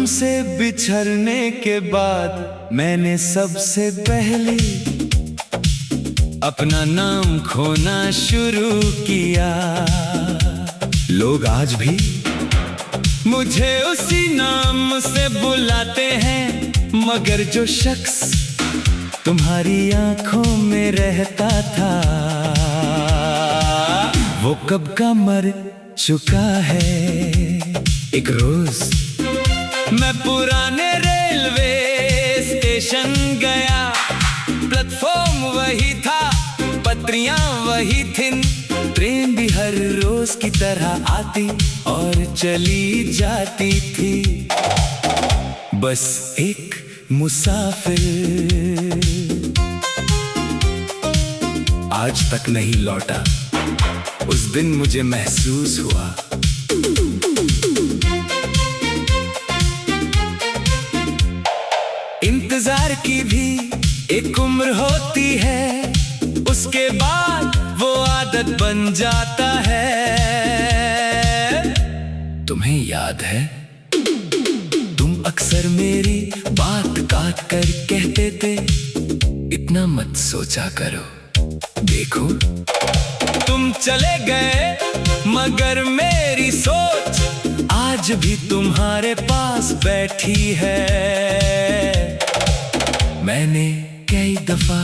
तुमसे बिछड़ने के बाद मैंने सबसे पहले अपना नाम खोना शुरू किया। लोग आज भी मुझे उसी नाम से बुलाते हैं, मगर जो शख्स तुम्हारी आंखों में रहता था वो कब का मर चुका है। एक रोज मैं पुराने रेलवे स्टेशन गया, प्लेटफॉर्म वही था, पटरियां वही थीं, ट्रेन भी हर रोज की तरह आती और चली जाती थी। बस एक मुसाफिर आज तक नहीं लौटा। उस दिन मुझे महसूस हुआ इंतजार की भी एक उम्र होती है, उसके बाद वो आदत बन जाता है। तुम्हें याद है तुम अक्सर मेरी बात काट कर कहते थे, इतना मत सोचा करो, देखो तुम चले गए मगर मेरी सोच आज भी तुम्हारे पास बैठी है। मैंने कई दफा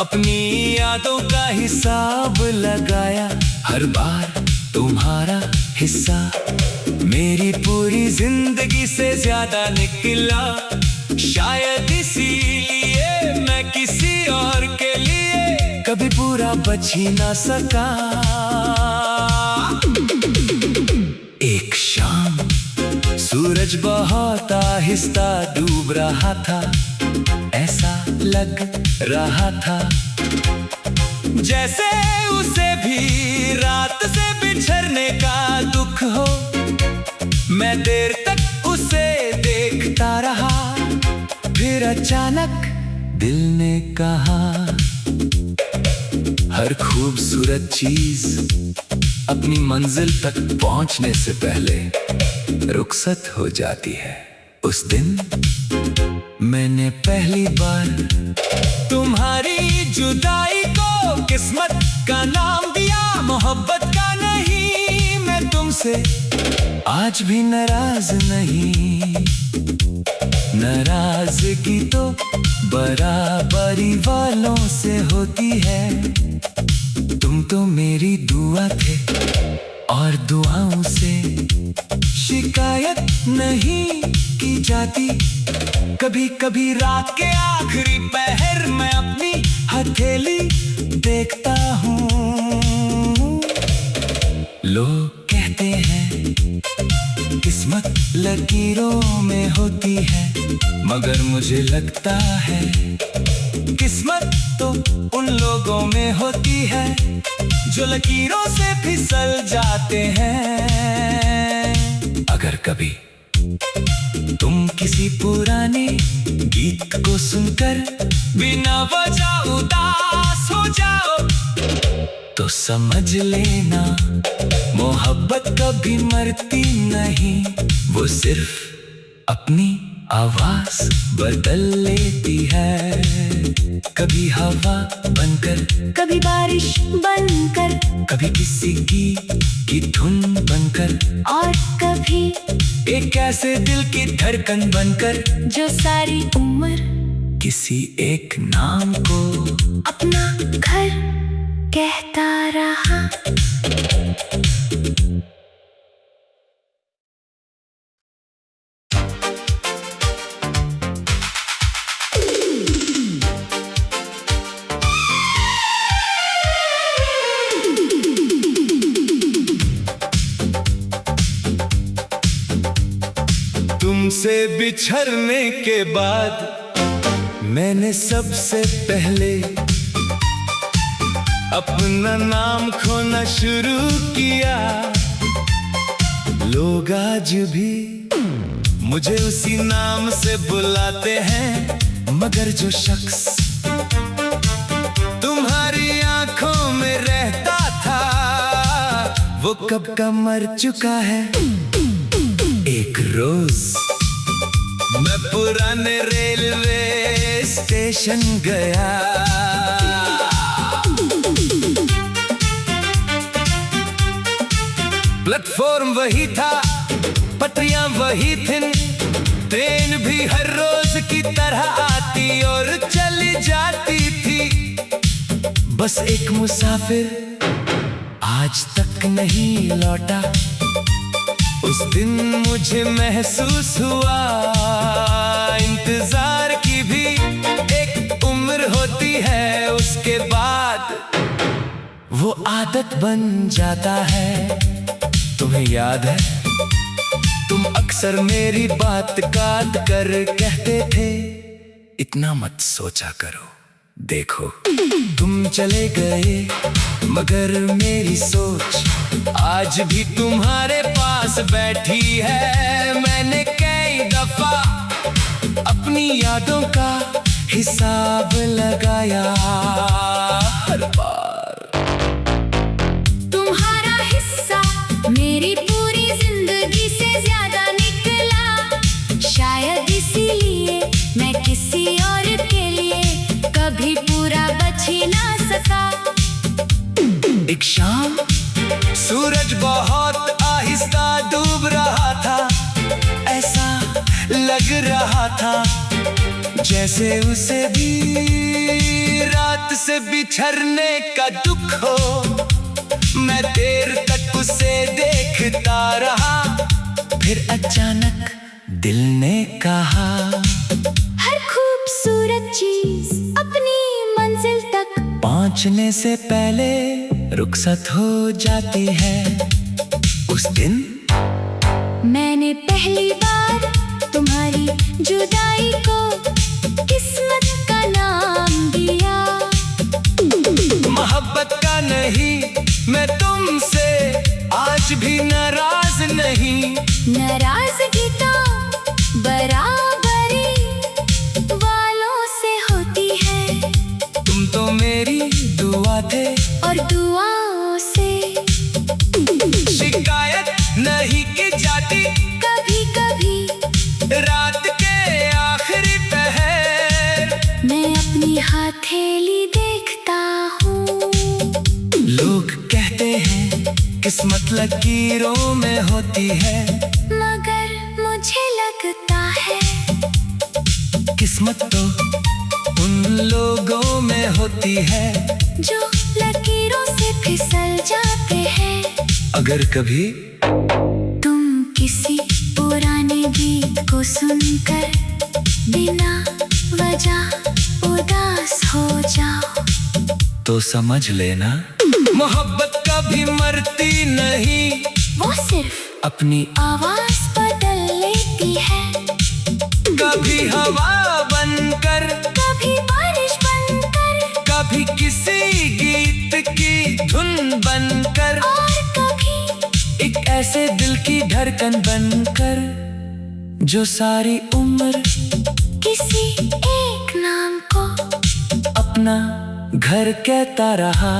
अपनी यादों का हिसाब लगाया, हर बार तुम्हारा हिस्सा मेरी पूरी जिंदगी से ज्यादा निकला। शायद इसीलिए मैं किसी और के लिए कभी पूरा बच ही ना सका। एक शाम सूरज बहुत आहिस्ता डूब रहा था, ऐसा लग रहा था जैसे उसे भी रात से बिछड़ने का दुख हो। मैं देर तक उसे देखता रहा, फिर अचानक दिल ने कहा हर खूबसूरत चीज अपनी मंजिल तक पहुंचने से पहले रुखसत हो जाती है। उस दिन मैंने पहली बार तुम्हारी जुदाई को किस्मत का नाम दिया, मोहब्बत का नहीं। मैं तुमसे आज भी नाराज नहीं, नाराजगी तो बराबरी वालों से होती है। तुम तो मेरी दुआ थे और दुआओं से शिकायत नहीं की जाती। कभी कभी रात के आखिरी पहर में अपनी हथेली देखता हूँ। लोग कहते हैं किस्मत लकीरों में होती है, मगर मुझे लगता है किस्मत तो उन लोगों में होती है जो लकीरों से फिसल जाते हैं। अगर कभी तुम किसी पुराने गीत को सुनकर बिना वजह उदास हो जाओ तो समझ लेना मोहब्बत कभी मरती नहीं, वो सिर्फ अपनी आवाज बदल लेती है। कभी हवा बनकर, कभी बारिश बनकर, कभी किसी गीत की धुन बनकर, और कभी एक ऐसे दिल की धड़कन बनकर जो सारी उम्र किसी एक नाम को अपना घर कहता रहा। तुमसे बिछड़ने के बाद मैंने सबसे पहले अपना नाम खोना शुरू किया। लोग आज भी मुझे उसी नाम से बुलाते हैं, मगर जो शख्स तुम्हारी आंखों में रहता था वो कब का मर चुका है। एक रोज मैं पुराने रेलवे स्टेशन गया। प्लेटफॉर्म वही था, पटरियां वही थीं, ट्रेन भी हर रोज की तरह आती और चली जाती थी। बस एक मुसाफिर आज तक नहीं लौटा। उस दिन मुझे महसूस हुआ इंतजार की भी एक उम्र होती है, उसके बाद वो आदत बन जाता है। तुम्हें याद है, तुम अक्सर मेरी बात काट कर कहते थे, इतना मत सोचा करो, देखो तुम चले गए मगर मेरी सोच आज भी तुम्हारे पास बैठी है। मैंने कई दफा अपनी यादों का हिसाब लगाया, हर बार तुम्हारा हिस्सा मेरी पूरी जिंदगी से ज्यादा निकला। शायद इसीलिए मैं किसी और के लिए कभी पूरा बच ही ना सका। एक शाम सूरज बहुत आहिस्ता डूब रहा था। ऐसा लग रहा था जैसे उसे भी रात से बिछड़ने का दुख हो। मैं देर तक उसे देखता रहा, फिर अचानक दिल ने कहा, हर खूबसूरत चीज अपनी मंजिल तक पहुंचने से पहले रुखसत हो जाती है। उस दिन मैंने पहली बार तुम्हारी जुदाई को किस्मत का नाम दिया। मोहब्बत का नहीं, मैं तुमसे आज भी नाराज नहीं। नाराजगी तो बराबरी वालों से होती है। तुम तो मेरी दुआ थे और दुआओं से शिकायत नहीं की जाती। कभी कभी रात के आखिरी पहर मैं अपनी हथेली देखता हूँ। लोग कहते हैं किस्मत लकीरों में होती है, मगर मुझे लगता है किस्मत तो उन लोगों में होती है जो लकीरों से फिसल जाते हैं। अगर कभी तुम किसी पुराने गीत को सुनकर बिना वजह उदास हो जाओ तो समझ लेना, मोहब्बत कभी मरती नहीं, वो सिर्फ अपनी आवाज बदल लेती है। कभी हवा बनकर, कभी बारिश बनकर, कभी किसी गीत की धुन बनकर, और कभी एक ऐसे दिल की धड़कन बनकर जो सारी उम्र किसी एक नाम को अपना घर कहता रहा।